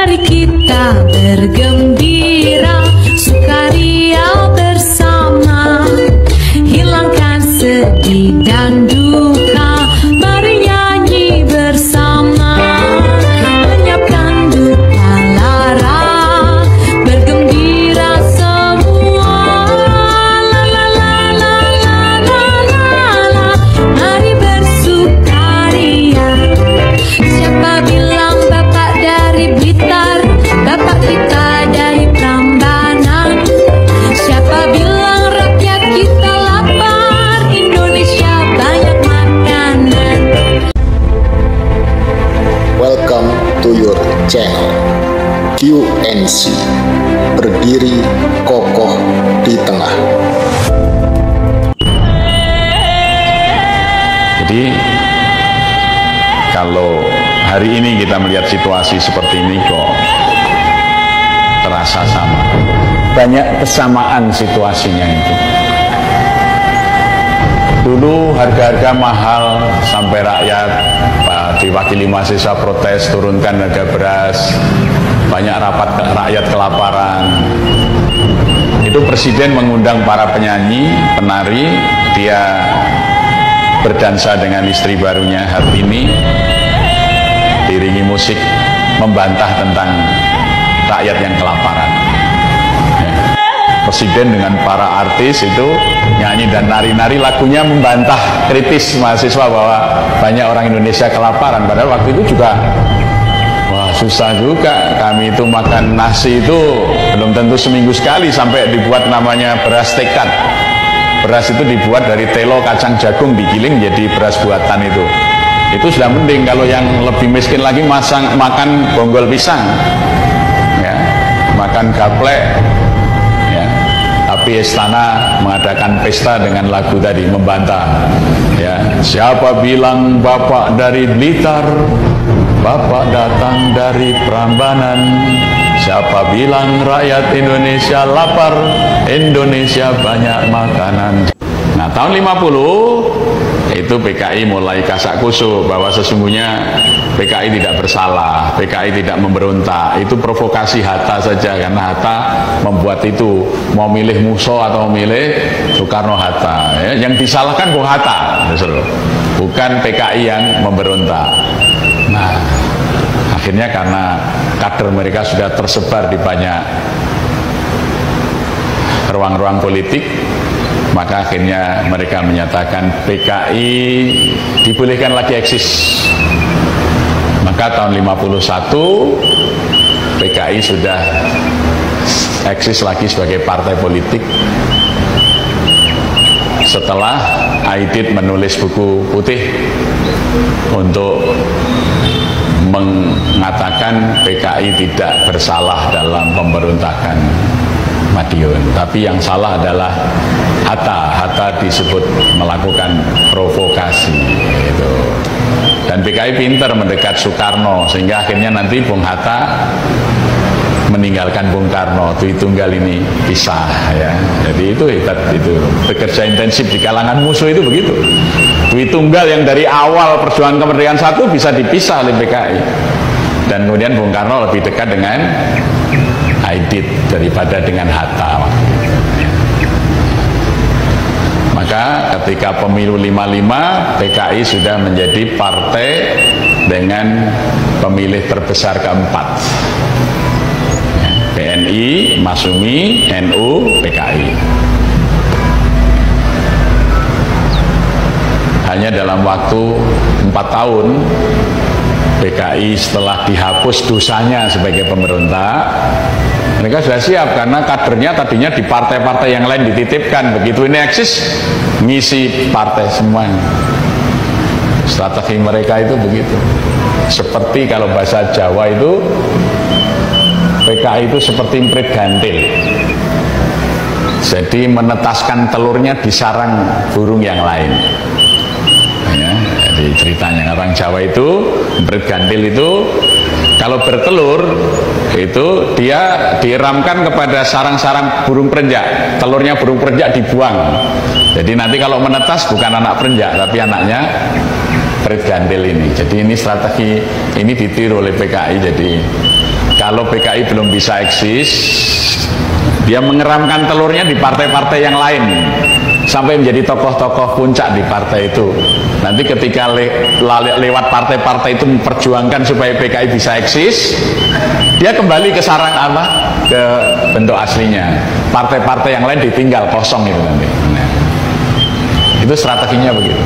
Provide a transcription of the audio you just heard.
Mari kita bergembira, sukaria bersama, hilangkan sedih dan duka. Mari nyanyi bersama, lenyapkan duka lara, bergembira semua. La la la la la la la la. Mari bersukaria. Siapa bilang Bapak dari Blitar, Bapak kita dari Prambanan? Siapa bilang rakyat kita lapar, Indonesia banyak makanan? Welcome to your channel QNC, berdiri kokoh di tengah. Jadi kalau hari ini kita melihat situasi seperti ini kok terasa sama, banyak kesamaan situasinya itu. Dulu harga-harga mahal sampai rakyat, diwakili mahasiswa protes turunkan harga beras, banyak rapat rakyat kelaparan. Itu presiden mengundang para penyanyi, penari, dia berdansa dengan istri barunya Hartini, diiringi musik membantah tentang rakyat yang kelaparan. Presiden dengan para artis itu nyanyi dan nari-nari, lagunya membantah kritis mahasiswa bahwa banyak orang Indonesia kelaparan. Padahal waktu itu juga wah susah juga, kami itu makan nasi itu belum tentu seminggu sekali sampai dibuat namanya beras tekad. Beras itu dibuat dari telo kacang jagung digiling jadi beras buatan itu. Itu sudah mending. Kalau yang lebih miskin lagi makan bonggol pisang, ya, makan gaplek, ya. Tapi istana mengadakan pesta dengan lagu tadi membantah, ya. Siapa bilang Bapak dari Blitar, Bapak datang dari Prambanan? Siapa bilang rakyat Indonesia lapar, Indonesia banyak makanan? Nah, tahun 50 itu PKI mulai kasak kusuk bahwa sesungguhnya PKI tidak bersalah, PKI tidak memberontak. Itu provokasi Hatta saja, karena Hatta membuat itu, mau milih Musso atau milih Soekarno-Hatta, ya. Yang disalahkan Bung Hatta, bukan PKI yang memberontak. Nah, akhirnya karena kader mereka sudah tersebar di banyak ruang-ruang politik, maka akhirnya mereka menyatakan PKI dibolehkan lagi eksis. Maka tahun 51 PKI sudah eksis lagi sebagai partai politik setelah Aidit menulis buku putih untuk mengatakan PKI tidak bersalah dalam pemberontakan Madiun, tapi yang salah adalah Hatta. Hatta disebut melakukan provokasi gitu. Dan PKI pintar mendekat Soekarno sehingga akhirnya nanti Bung Hatta meninggalkan Bung Karno, Dwi Tunggal ini pisah, ya. Jadi itu hebat, itu bekerja intensif di kalangan musuh itu begitu. Dwi Tunggal yang dari awal perjuangan kemerdekaan satu bisa dipisah oleh PKI, dan kemudian Bung Karno lebih dekat dengan Aidit daripada dengan Hatta. Maka ketika pemilu 55 PKI sudah menjadi partai dengan pemilih terbesar keempat. PNI, Masumi, NU, PKI. Hanya dalam waktu 4 tahun PKI setelah dihapus dosanya sebagai pemberontak, mereka sudah siap karena kadernya tadinya di partai-partai yang lain dititipkan. Begitu ini eksis, ngisi partai semuanya. Strategi mereka itu begitu. Seperti kalau bahasa Jawa itu, PKI itu seperti emprit gantil. Jadi menetaskan telurnya di sarang burung yang lain. Ya, jadi ceritanya orang Jawa itu, emprit gantil itu kalau bertelur itu dia diramkan kepada sarang-sarang burung perenjak. Telurnya burung perenjak dibuang. Jadi nanti kalau menetas bukan anak perenjak tapi anaknya emprit gantil ini. Jadi ini strategi ini ditiru oleh PKI. Jadi kalau PKI belum bisa eksis, dia mengeramkan telurnya di partai-partai yang lain sampai menjadi tokoh-tokoh puncak di partai itu. Nanti ketika lewat partai-partai itu memperjuangkan supaya PKI bisa eksis, dia kembali ke sarang apa? Ke bentuk aslinya. Partai-partai yang lain ditinggal kosong itu nanti. Nah, itu strateginya begitu.